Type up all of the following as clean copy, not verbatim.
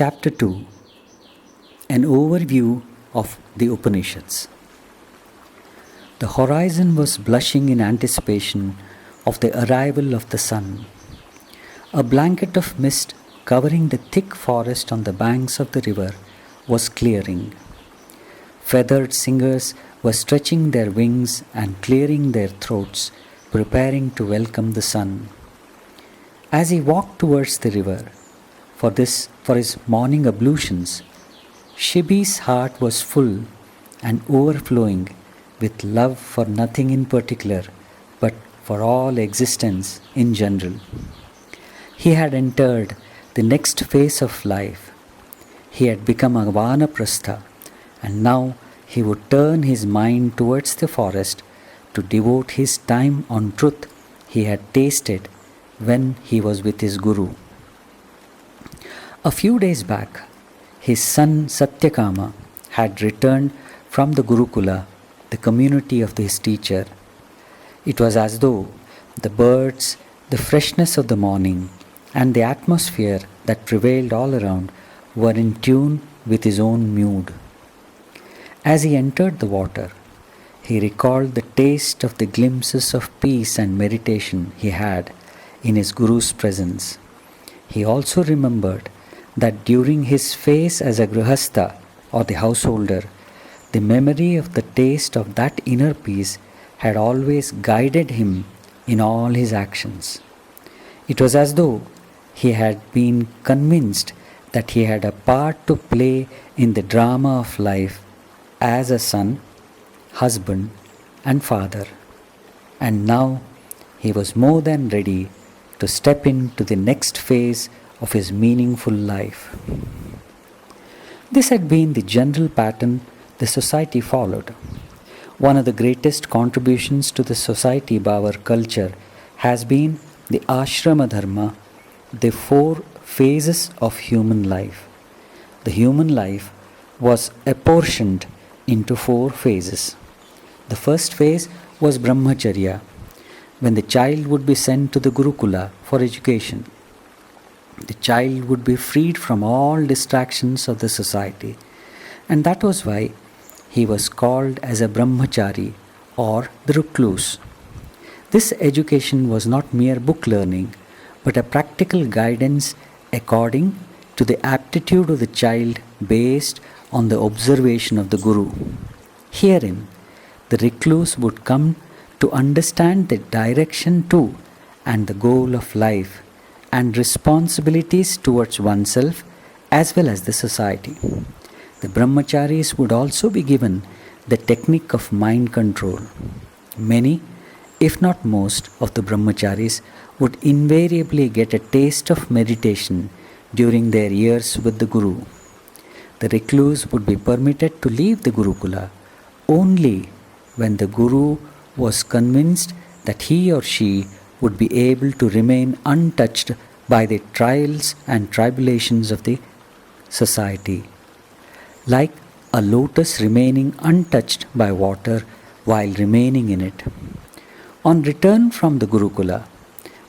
Chapter 2. An overview of the Upanishads. The horizon was blushing in anticipation of the arrival of the sun. A blanket of mist covering the thick forest on the banks of the river was clearing. Feathered singers were stretching their wings and clearing their throats, preparing to welcome the sun. As he walked towards the river, for his morning ablutions, Shibi's heart was full and overflowing with love for nothing in particular, but for all existence in general. He had entered the next phase of life. He had become a Vanaprastha, and now he would turn his mind towards the forest to devote his time on truth he had tasted when he was with his Guru. A few days back, his son Satyakama had returned from the Gurukula, the community of his teacher. It was as though the birds, the freshness of the morning, and the atmosphere that prevailed all around were in tune with his own mood. As he entered the water, he recalled the taste of the glimpses of peace and meditation he had in his Guru's presence. He also remembered that during his phase as a Grihastha or the householder, the memory of the taste of that inner peace had always guided him in all his actions. It was as though he had been convinced that he had a part to play in the drama of life as a son, husband, and father, and now he was more than ready to step into the next phase of his meaningful life. This had been the general pattern the society followed. One of the greatest contributions to the society by our culture has been the ashrama dharma, the 4 phases of human life. The human life was apportioned into 4 phases. The first phase was brahmacharya, when the child would be sent to the Gurukula for education. The child would be freed from all distractions of the society, and that was why he was called as a brahmachari or the recluse. This education was not mere book learning, but a practical guidance according to the aptitude of the child based on the observation of the Guru. Herein, the recluse would come to understand the direction to and the goal of life and responsibilities towards oneself as well as the society. The brahmacharis would also be given the technique of mind control. Many, if not most, of the brahmacharis would invariably get a taste of meditation during their years with the Guru. The recluse would be permitted to leave the Gurukula only when the Guru was convinced that he or she would be able to remain untouched by the trials and tribulations of the society, like a lotus remaining untouched by water while remaining in it. On return from the Gurukula,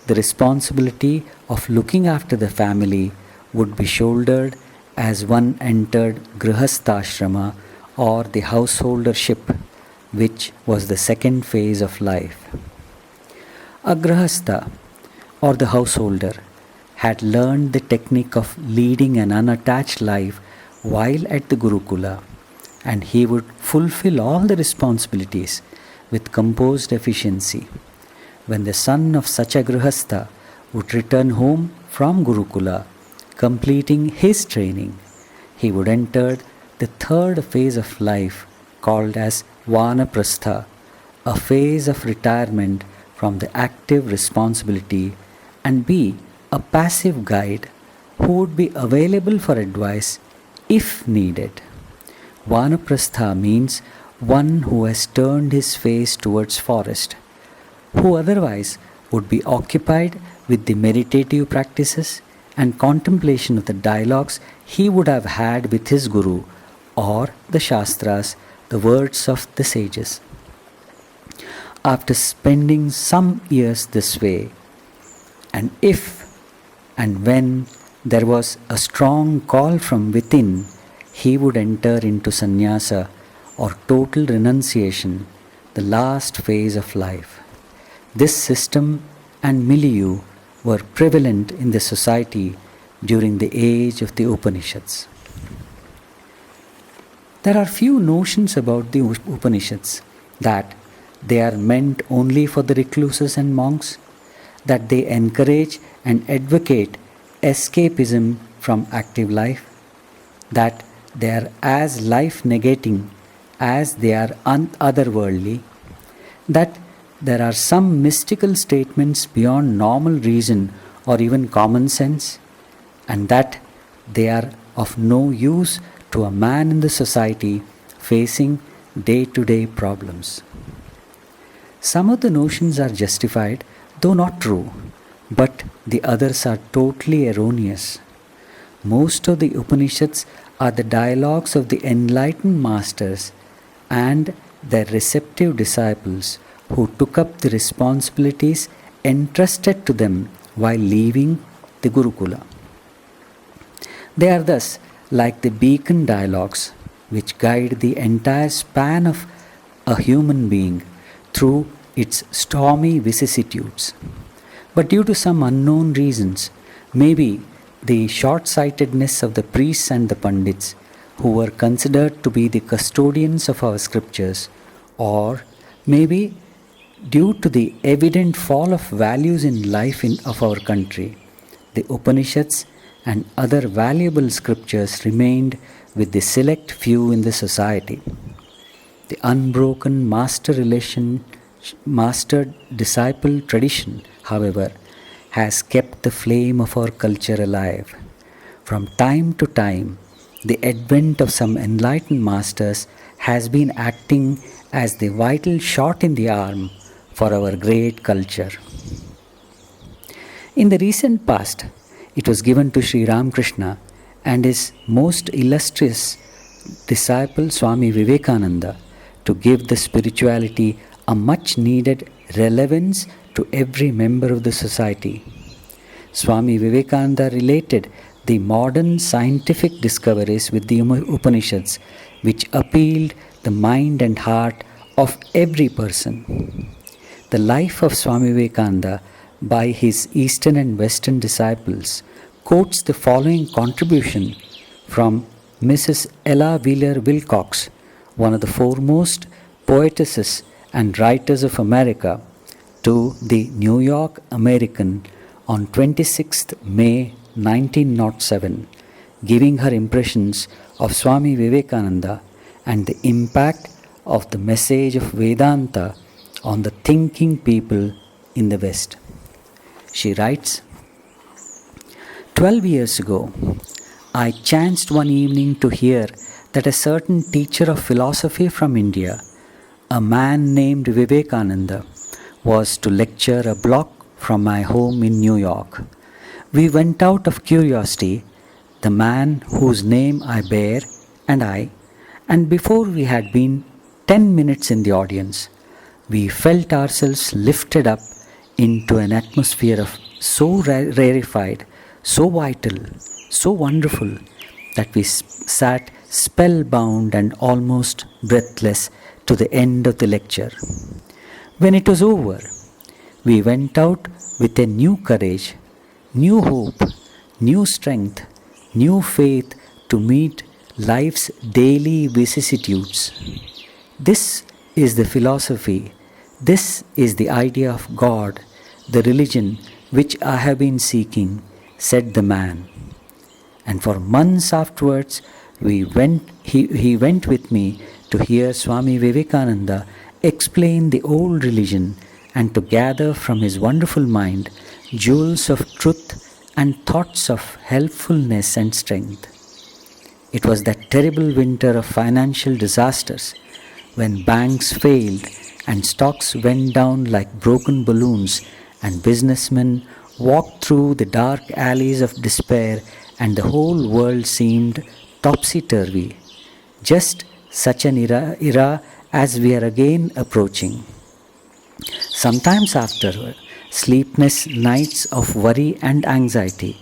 the responsibility of looking after the family would be shouldered as one entered Grihastha or the householdership, which was the second phase of life. A Grihastha or the householder had learned the technique of leading an unattached life while at the Gurukula, and he would fulfill all the responsibilities with composed efficiency. When the son of such a Grihastha would return home from Gurukula, completing his training, he would enter the third phase of life called as Vanaprastha, a phase of retirement from the active responsibility, and be a passive guide who would be available for advice if needed. Vanaprastha means one who has turned his face towards forest, who otherwise would be occupied with the meditative practices and contemplation of the dialogues he would have had with his Guru or the Shastras, the words of the sages. After spending some years this way, and if and when there was a strong call from within, he would enter into sannyasa or total renunciation, the last phase of life. This system and milieu were prevalent in the society during the age of the Upanishads. There are few notions about the Upanishads that they are meant only for the recluses and monks, that they encourage and advocate escapism from active life, that they are as life negating as they are otherworldly, that there are some mystical statements beyond normal reason or even common sense, and that they are of no use to a man in the society facing day-to-day problems. Some of the notions are justified, though not true, but the others are totally erroneous. Most of the Upanishads are the dialogues of the enlightened masters and their receptive disciples who took up the responsibilities entrusted to them while leaving the Gurukula. They are thus like the beacon dialogues which guide the entire span of a human being through its stormy vicissitudes. But due to some unknown reasons, maybe the short-sightedness of the priests and the pandits who were considered to be the custodians of our scriptures, or maybe due to the evident fall of values in life of our country, the Upanishads and other valuable scriptures remained with the select few in the society. The unbroken master-disciple tradition, however, has kept the flame of our culture alive. From time to time, the advent of some enlightened masters has been acting as the vital shot in the arm for our great culture. In the recent past, it was given to Sri Ramakrishna and his most illustrious disciple Swami Vivekananda to give the spirituality a much needed relevance to every member of the society. Swami Vivekananda related the modern scientific discoveries with the Upanishads, which appealed the mind and heart of every person. The life of Swami Vivekananda by his Eastern and Western disciples quotes the following contribution from Mrs. Ella Wheeler Wilcox, one of the foremost poetesses and writers of America, to the New York American on 26th May 1907, giving her impressions of Swami Vivekananda and the impact of the message of Vedanta on the thinking people in the West. She writes, 12 years ago, I chanced one evening to hear that a certain teacher of philosophy from India, a man named Vivekananda, was to lecture a block from my home in New York. We went out of curiosity, the man whose name I bear and before we had been 10 minutes in the audience, we felt ourselves lifted up into an atmosphere of so rarefied, so vital, so wonderful, that we sat spellbound and almost breathless to the end of the lecture. When it was over, we went out with a new courage, new hope, new strength, new faith to meet life's daily vicissitudes. This is the philosophy, this is the idea of God, the religion which I have been seeking, said the man. And for months afterwards, he went with me to hear Swami Vivekananda explain the old religion and to gather from his wonderful mind jewels of truth and thoughts of helpfulness and strength. It was that terrible winter of financial disasters when banks failed and stocks went down like broken balloons and businessmen walked through the dark alleys of despair and the whole world seemed topsy-turvy. Just such an era as we are again approaching. Sometimes afterward, sleepless nights of worry and anxiety,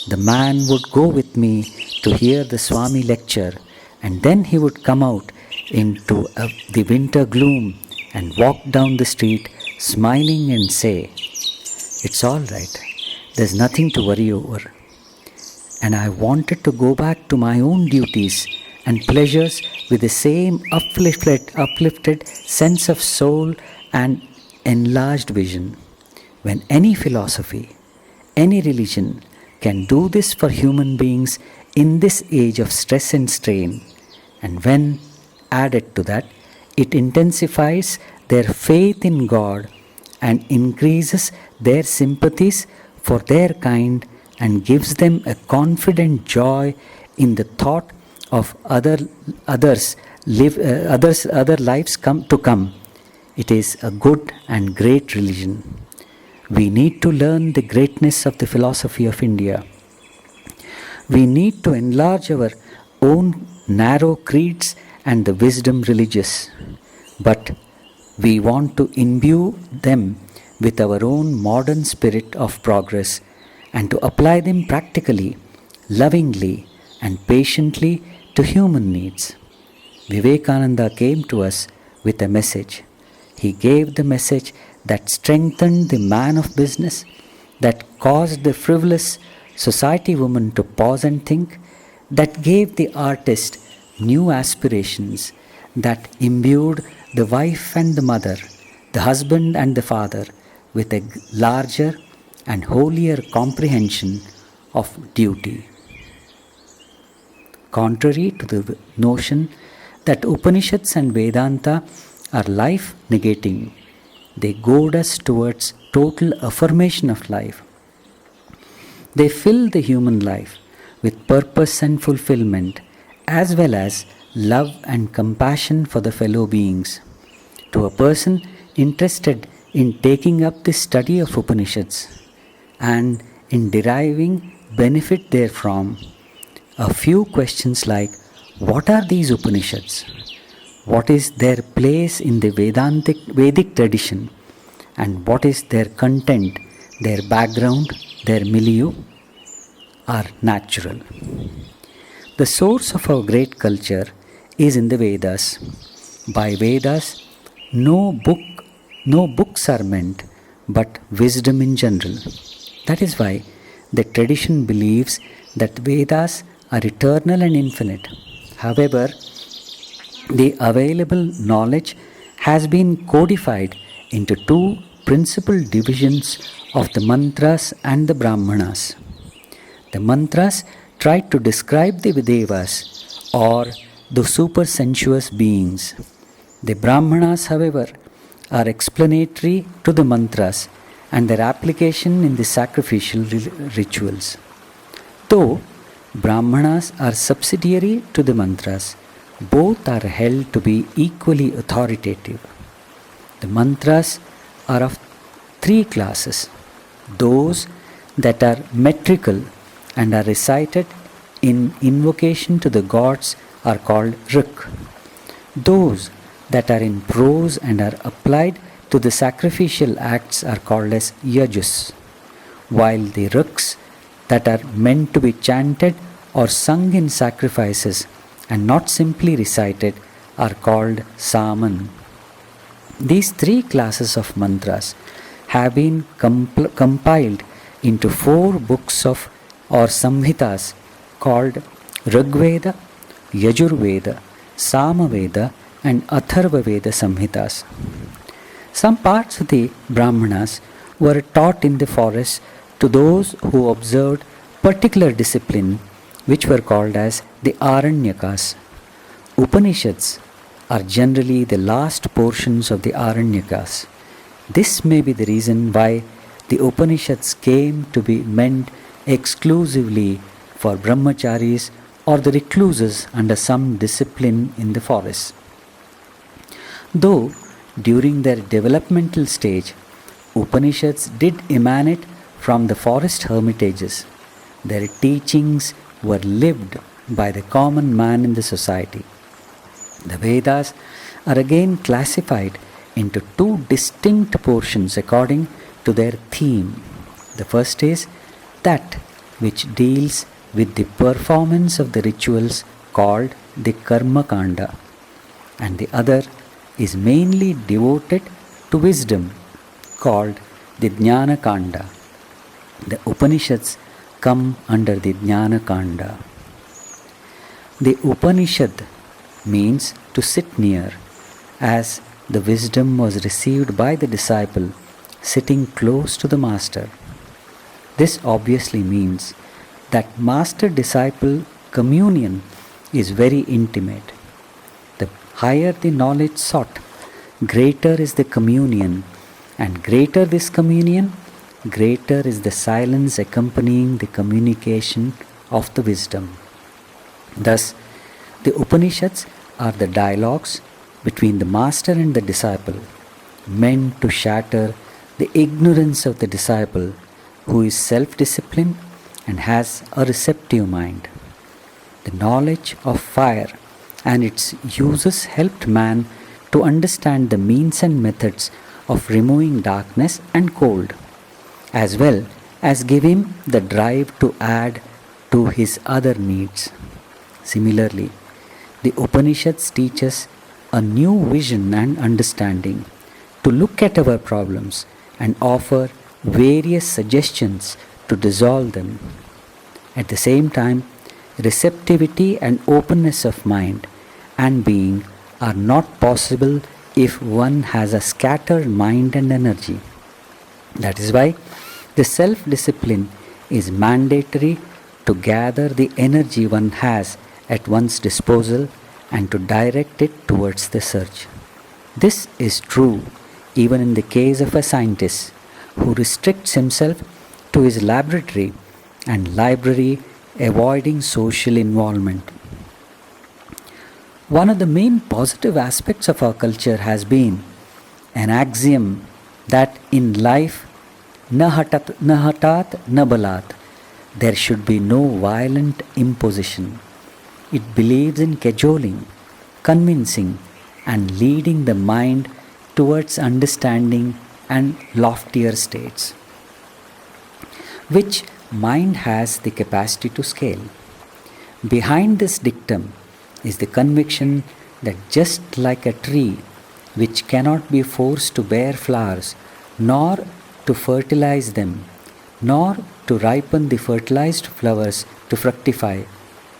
The man would go with me to hear the Swami lecture, and then he would come out into the winter gloom and walk down the street smiling and say, "It's all right, there's nothing to worry over." And I wanted to go back to my own duties and pleasures with the same uplifted sense of soul and enlarged vision. When any philosophy, any religion can do this for human beings in this age of stress and strain, and when added to that, it intensifies their faith in God and increases their sympathies for their kind and gives them a confident joy in the thought of other lives to come. It is a good and great religion. We need to learn the greatness of the philosophy of India. We need to enlarge our own narrow creeds and the wisdom religious, but we want to imbue them with our own modern spirit of progress and to apply them practically, lovingly, and patiently to human needs. Vivekananda came to us with a message. He gave the message that strengthened the man of business, that caused the frivolous society woman to pause and think, that gave the artist new aspirations, that imbued the wife and the mother, the husband and the father with a larger and holier comprehension of duty. Contrary to the notion that Upanishads and Vedanta are life negating, they goad us towards total affirmation of life. They fill the human life with purpose and fulfillment, as well as love and compassion for the fellow beings. To a person interested in taking up the study of Upanishads and in deriving benefit therefrom, a few questions like, what are these Upanishads? What is their place in the Vedic tradition? And what is their content, their background, their milieu? Are natural. The source of our great culture is in the Vedas. By Vedas, no books are meant, but wisdom in general. That is why the tradition believes that Vedas are eternal and infinite. However, the available knowledge has been codified into two principal divisions of the mantras and the Brahmanas. The mantras try to describe the Devas or the supersensuous beings. The Brahmanas, however, are explanatory to the mantras and their application in the sacrificial rituals. Though Brahmanas are subsidiary to the mantras, both are held to be equally authoritative. The mantras are of three classes. Those that are metrical and are recited in invocation to the gods are called Rik. Those that are in prose and are applied to the sacrificial acts are called as Yajus, while the Riks that are meant to be chanted or sung in sacrifices and not simply recited are called Saman. These three classes of mantras have been compiled into 4 books or samhitas called Rigveda, Yajurveda, Samaveda and Atharvaveda samhitas. Some parts of the Brahmanas were taught in the forest to those who observed particular discipline, which were called as the Aranyakas. Upanishads are generally the last portions of the Aranyakas. This may be the reason why the Upanishads came to be meant exclusively for brahmacharis or the recluses under some discipline in the forest. Though during their developmental stage, Upanishads did emanate from the forest hermitages, their teachings were lived by the common man in the society. The Vedas are again classified into 2 distinct portions according to their theme. The first is that which deals with the performance of the rituals called the Karma Kanda, and the other is mainly devoted to wisdom called the Jnana Kanda. The Upanishads come under the Jnana Kanda. The Upanishad means to sit near, as the wisdom was received by the disciple sitting close to the master. This obviously means that master disciple communion is very intimate. The higher the knowledge sought, greater is the communion, and greater this communion, greater is the silence accompanying the communication of the wisdom. Thus, the Upanishads are the dialogues between the master and the disciple, meant to shatter the ignorance of the disciple who is self-disciplined and has a receptive mind. The knowledge of fire and its uses helped man to understand the means and methods of removing darkness and cold, as well as give him the drive to add to his other needs. Similarly, the Upanishads teach us a new vision and understanding to look at our problems and offer various suggestions to dissolve them. At the same time, receptivity and openness of mind and being are not possible if one has a scattered mind and energy. That is why the self-discipline is mandatory to gather the energy one has at one's disposal and to direct it towards the search. This is true even in the case of a scientist who restricts himself to his laboratory and library, avoiding social involvement. One of the main positive aspects of our culture has been an axiom that in life, na hatat na balat, there should be no violent imposition. It believes in cajoling, convincing, and leading the mind towards understanding and loftier states, which mind has the capacity to scale. Behind this dictum is the conviction that just like a tree which cannot be forced to bear flowers, nor to fertilize them, nor to ripen the fertilized flowers to fructify,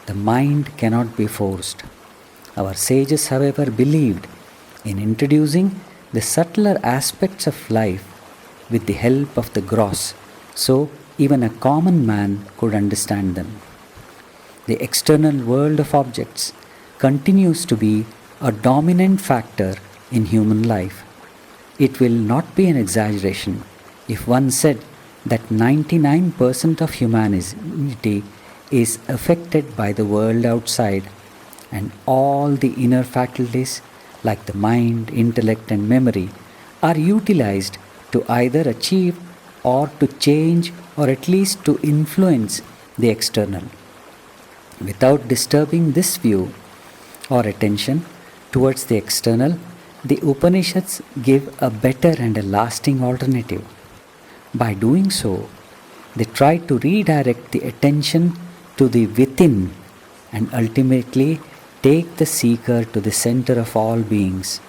the mind cannot be forced. Our sages, however, believed in introducing the subtler aspects of life with the help of the gross, so even a common man could understand them. The external world of objects continues to be a dominant factor in human life. It will not be an exaggeration if one said that 99% of humanity is affected by the world outside, and all the inner faculties like the mind, intellect, and memory are utilized to either achieve or to change or at least to influence the external. Without disturbing this view or attention towards the external, the Upanishads give a better and a lasting alternative. By doing so, they try to redirect the attention to the within and ultimately take the seeker to the center of all beings,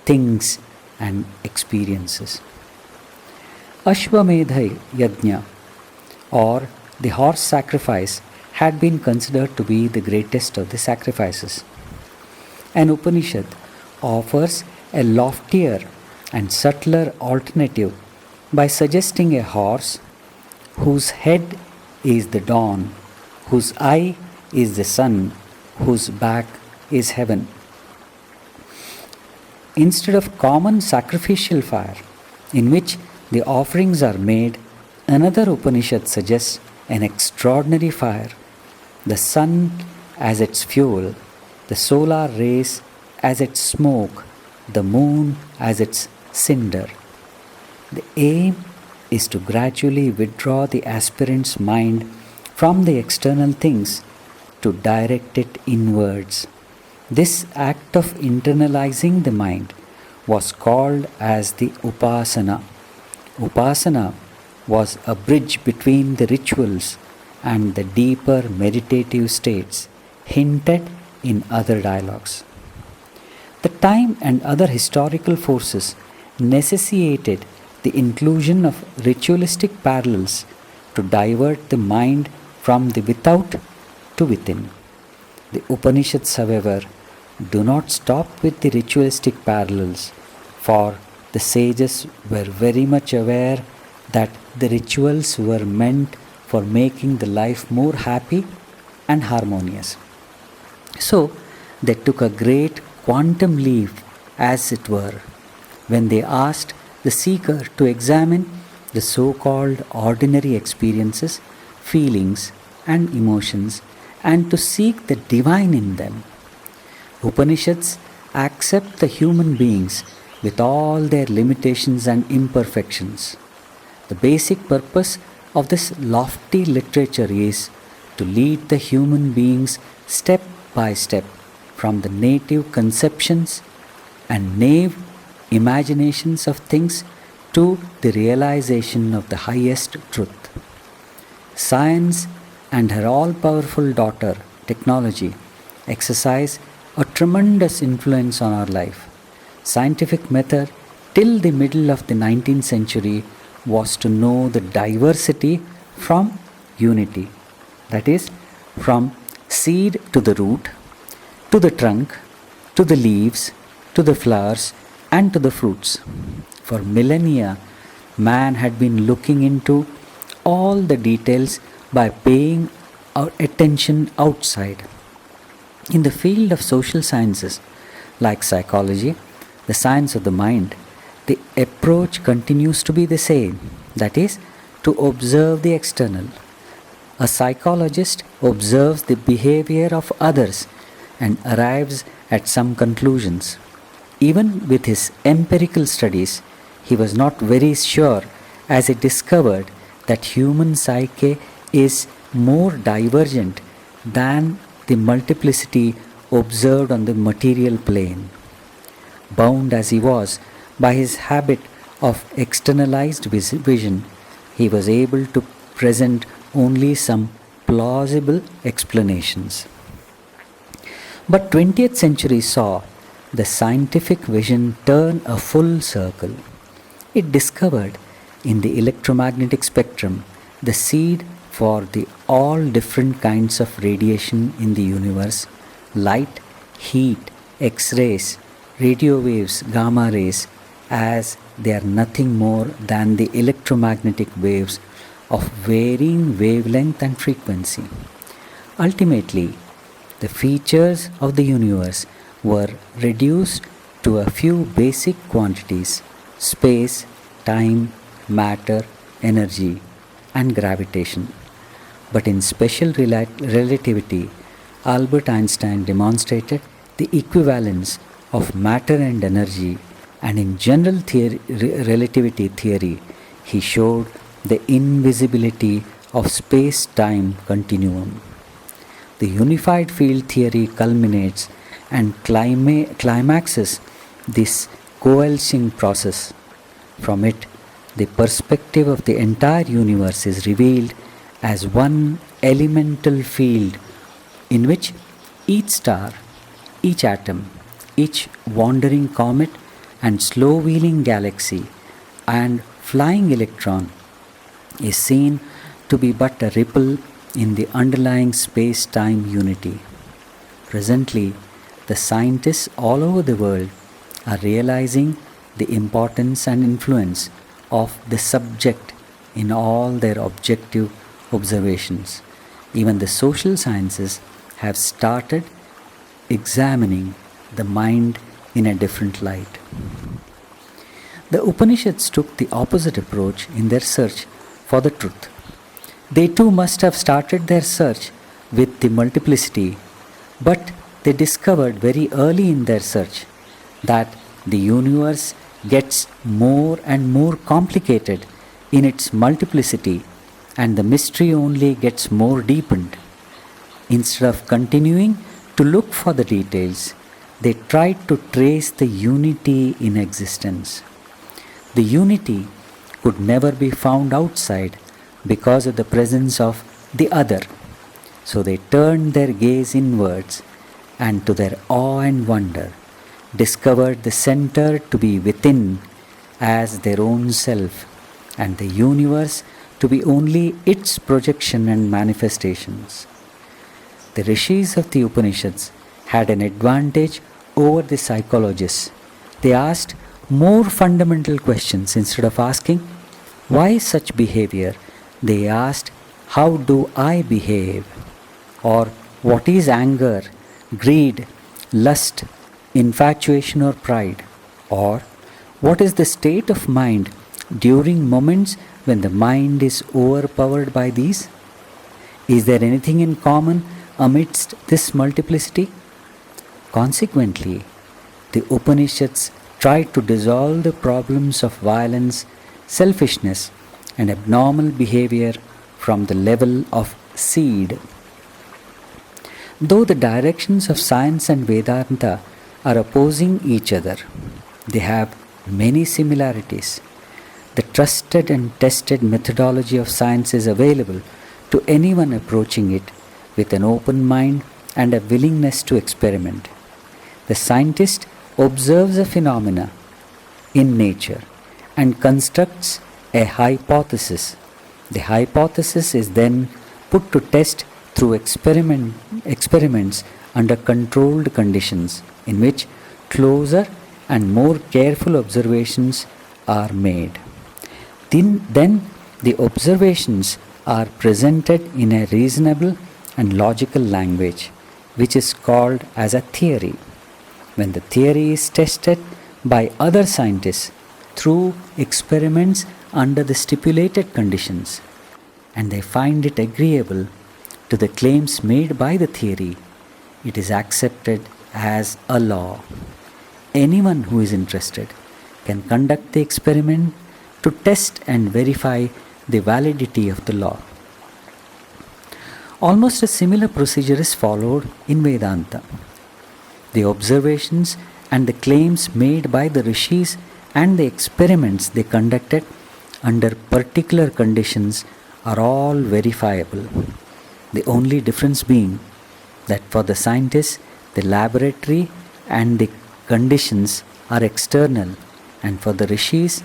things, and experiences. Ashwamedha Yajna, or the horse sacrifice, had been considered to be the greatest of the sacrifices. An Upanishad offers a loftier and subtler alternative by suggesting a horse whose head is the dawn, whose eye is the sun, whose back is heaven. Instead of common sacrificial fire, in which the offerings are made, another Upanishad suggests an extraordinary fire, the sun as its fuel, the solar rays as its smoke, the moon as its cinder. The aim is to gradually withdraw the aspirant's mind from the external things to direct it inwards. This act of internalizing the mind was called as the Upasana. Upasana was a bridge between the rituals and the deeper meditative states hinted in other dialogues. The time and other historical forces necessitated the inclusion of ritualistic parallels to divert the mind from the without to within. The Upanishads, however, do not stop with the ritualistic parallels, for the sages were very much aware that the rituals were meant for making the life more happy and harmonious. So, they took a great quantum leap, as it were, when they asked the seeker to examine the so called ordinary experiences, feelings, and emotions and to seek the divine in them. Upanishads accept the human beings with all their limitations and imperfections. The basic purpose of this lofty literature is to lead the human beings step by step from the native conceptions and naive imaginations of things to the realization of the highest truth. Science and her all powerful daughter, technology, exercise a tremendous influence on our life. Scientific method till the middle of the 19th century was to know the diversity from unity, that is, from seed to the root, to the trunk, to the leaves, to the flowers, and to the fruits. For millennia, man had been looking into all the details by paying our attention outside. In the field of social sciences, like psychology, the science of the mind, the approach continues to be the same, that is, to observe the external. A psychologist observes the behavior of others and arrives at some conclusions. Even with his empirical studies, he was not very sure as he discovered that human psyche is more divergent than the multiplicity observed on the material plane. Bound as he was by his habit of externalized vision, he was able to present only some plausible explanations. But 20th century saw the scientific vision turn a full circle. It discovered in the electromagnetic spectrum the seed for the all different kinds of radiation in the universe: light, heat, X-rays, radio waves, gamma rays, as they are nothing more than the electromagnetic waves of varying wavelength and frequency. Ultimately, the features of the universe were reduced to a few basic quantities: space, time, matter, energy, and gravitation. But in special relativity, Albert Einstein demonstrated the equivalence of matter and energy, and in general relativity theory, he showed the invisibility of space-time continuum. The unified field theory culminates and climaxes this coalescing process. From it, the perspective of the entire universe is revealed as one elemental field in which each star, each atom, each wandering comet and slow-wheeling galaxy and flying electron is seen to be but a ripple in the underlying space-time unity. Presently, the scientists all over the world are realizing the importance and influence of the subject in all their objective observations. Even the social sciences have started examining the mind in a different light. The Upanishads took the opposite approach in their search for the truth. They too must have started their search with the multiplicity, but they discovered very early in their search that the universe gets more and more complicated in its multiplicity, and the mystery only gets more deepened. Instead of continuing to look for the details, they tried to trace the unity in existence. The unity could never be found outside because of the presence of the other. So they turned their gaze inwards and, to their awe and wonder, discovered the center to be within as their own self, and the universe to be only its projection and manifestations. The rishis of the Upanishads had an advantage over the psychologists. They asked more fundamental questions. Instead of asking, why such behavior? They asked, how do I behave? Or what is anger, greed, lust, infatuation or pride? Or what is the state of mind during moments when the mind is overpowered by these? Is there anything in common amidst this multiplicity? Consequently, the Upanishads tried to dissolve the problems of violence, selfishness, and abnormal behavior from the level of seed. Though the directions of science and Vedanta are opposing each other, they have many similarities. The trusted and tested methodology of science is available to anyone approaching it with an open mind and a willingness to experiment. The scientist observes a phenomena in nature and constructs a hypothesis. The hypothesis is then put to test through experiments under controlled conditions, in which closer and more careful observations are made. Then the observations are presented in a reasonable and logical language, which is called as a theory. When the theory is tested by other scientists through experiments under the stipulated conditions, and they find it agreeable to the claims made by the theory, it is accepted as a law. Anyone who is interested can conduct the experiment to test and verify the validity of the law. Almost a similar procedure is followed in Vedanta. The observations and the claims made by the rishis and the experiments they conducted under particular conditions are all verifiable. The only difference being that for the scientists, the laboratory and the conditions are external, and for the rishis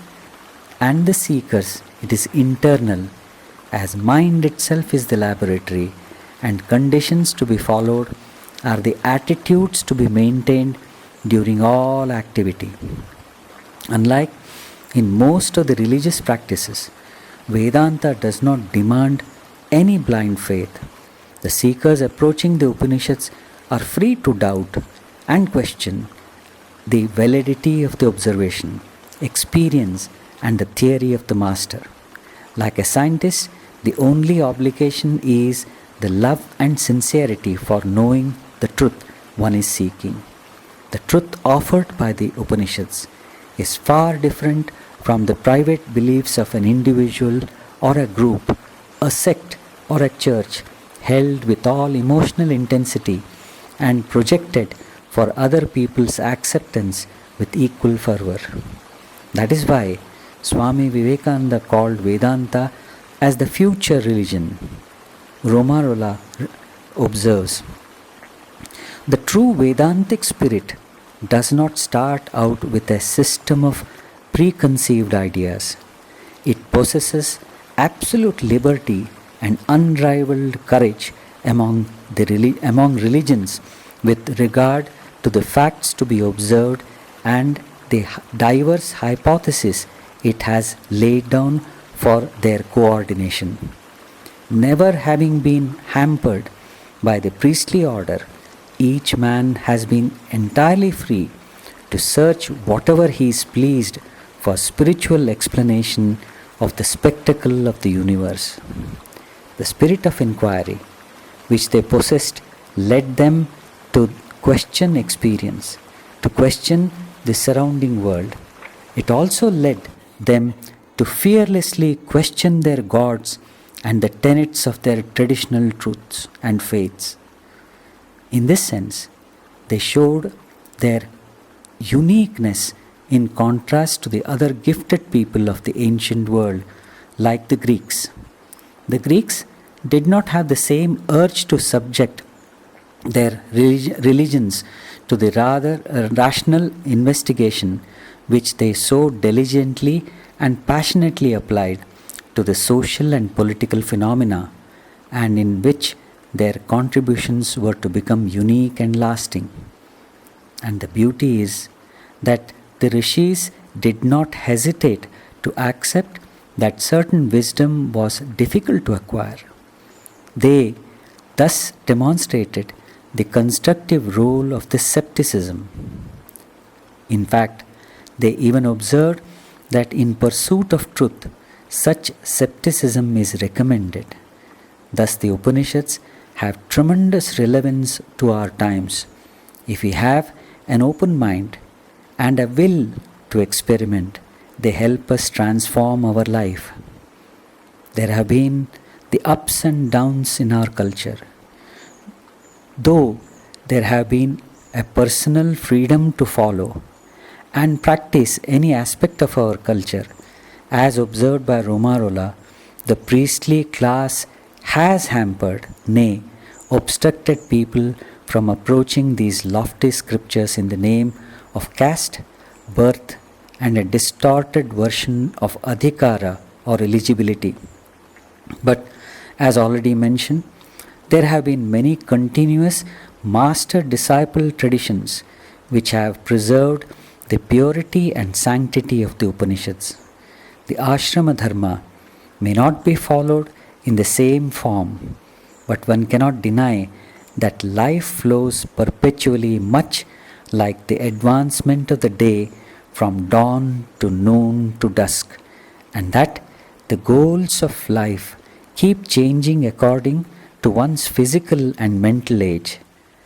and the seekers, it is internal, as mind itself is the laboratory, and conditions to be followed are the attitudes to be maintained during all activity. Unlike in most of the religious practices, Vedanta does not demand any blind faith. The seekers approaching the Upanishads are free to doubt and question the validity of the observation, experience, and the theory of the master. Like a scientist, the only obligation is the love and sincerity for knowing the truth one is seeking. The truth offered by the Upanishads is far different from the private beliefs of an individual or a group, a sect or a church, held with all emotional intensity and projected for other people's acceptance with equal fervor. That is why Swami Vivekananda called Vedanta as the future religion. Romarola observes, the true Vedantic spirit does not start out with a system of preconceived ideas. It possesses absolute liberty and unrivaled courage among religions with regard to the facts to be observed and the diverse hypotheses it has laid down for their coordination. Never having been hampered by the priestly order, each man has been entirely free to search whatever he is pleased for spiritual explanation of the spectacle of the universe. The spirit of inquiry which they possessed led them to question experience, to question the surrounding world. It also led them to fearlessly question their gods and the tenets of their traditional truths and faiths. In this sense, they showed their uniqueness in contrast to the other gifted people of the ancient world, like the Greeks. The Greeks did not have the same urge to subject their religions to the rather rational investigation which they so diligently and passionately applied to the social and political phenomena, and in which their contributions were to become unique and lasting. And the beauty is that the rishis did not hesitate to accept that certain wisdom was difficult to acquire. They thus demonstrated the constructive role of the skepticism. In fact, they even observed that in pursuit of truth, such skepticism is recommended. Thus, the Upanishads have tremendous relevance to our times. If we have an open mind and a will to experiment, they help us transform our life. There have been the ups and downs in our culture. Though there have been a personal freedom to follow and practice any aspect of our culture, as observed by Romarola, the priestly class has hampered, nay, obstructed people from approaching these lofty scriptures in the name of caste, birth, and a distorted version of adhikara or eligibility. But as already mentioned, there have been many continuous master-disciple traditions which have preserved the purity and sanctity of the Upanishads. The ashrama dharma may not be followed in the same form, but one cannot deny that life flows perpetually, much like the advancement of the day from dawn to noon to dusk, and that the goals of life keep changing according to one's physical and mental age.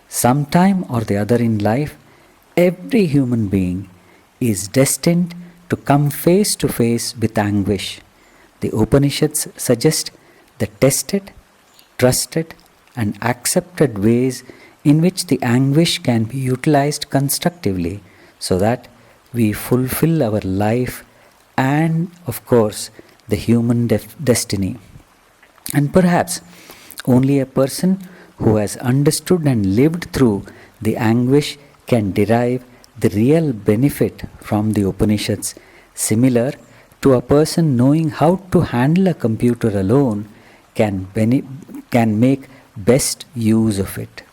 Sometime or the other in life, every human being is destined to come face to face with anguish. The Upanishads suggest the tested, trusted, and accepted ways in which the anguish can be utilized constructively so that we fulfill our life and, of course, the human destiny. And perhaps only a person who has understood and lived through the anguish can derive the real benefit from the Upanishads, similar to a person knowing how to handle a computer alone can make best use of it.